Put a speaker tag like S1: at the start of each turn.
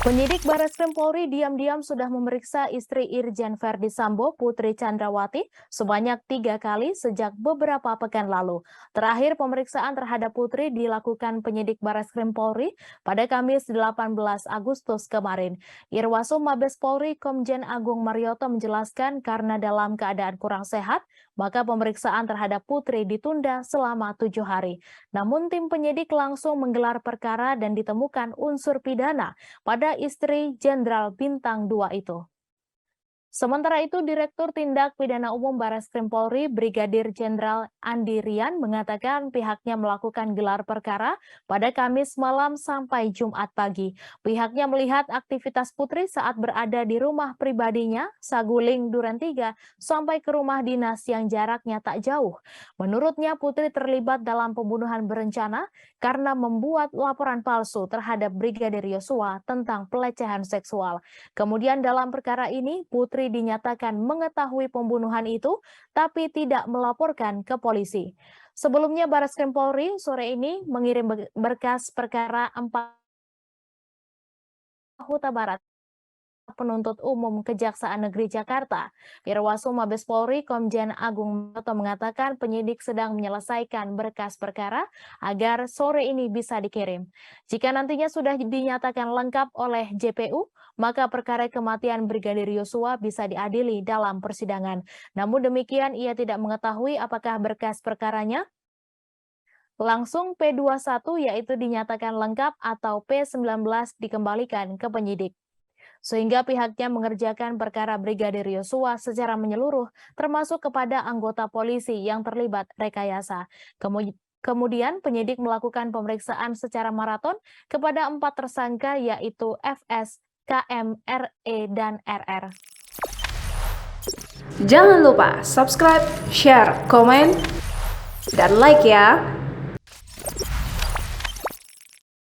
S1: Penyidik Barreskrim Polri diam-diam sudah memeriksa istri Irjen Verdi Sambo, Putri Chandrawati, sebanyak 3 kali sejak beberapa pekan lalu. Terakhir pemeriksaan terhadap Putri dilakukan penyidik Barreskrim Polri pada Kamis 18 Agustus kemarin. Irwasum Mabes Polri Komjen Agung Marioto menjelaskan karena dalam keadaan kurang sehat, maka pemeriksaan terhadap Putri ditunda selama 7 hari. Namun tim penyidik langsung menggelar perkara dan ditemukan unsur pidana pada istri Jenderal Bintang 2 itu. Sementara itu, Direktur Tindak Pidana Umum Barreskrim Polri, Brigadir Jenderal Andi Rian mengatakan pihaknya melakukan gelar perkara pada Kamis malam sampai Jumat pagi. Pihaknya melihat aktivitas Putri saat berada di rumah pribadinya, Saguling, Duren 3, sampai ke rumah dinas yang jaraknya tak jauh. Menurutnya, Putri terlibat dalam pembunuhan berencana karena membuat laporan palsu terhadap Brigadir Yosua tentang pelecehan seksual. Kemudian dalam perkara ini, Putri dinyatakan mengetahui pembunuhan itu, tapi tidak melaporkan ke polisi. Sebelumnya, Barreskrim Polri sore ini mengirim berkas perkara 4 Huta Barat Penuntut Umum Kejaksaan Negeri Jakarta. Irwasum Mabes Polri Komjen Agung Marioto mengatakan penyidik sedang menyelesaikan berkas perkara agar sore ini bisa dikirim. Jika nantinya sudah dinyatakan lengkap oleh JPU, maka perkara kematian Brigadir Yosua bisa diadili dalam persidangan. Namun demikian, ia tidak mengetahui apakah berkas perkaranya langsung P21 yaitu dinyatakan lengkap atau P19 dikembalikan ke penyidik. Sehingga pihaknya mengerjakan perkara Brigadir Yosua secara menyeluruh, termasuk kepada anggota polisi yang terlibat rekayasa. Kemudian penyidik melakukan pemeriksaan secara maraton kepada 4 tersangka yaitu FS, KM, RE, dan RR.
S2: Jangan lupa subscribe, share, komen, dan like ya!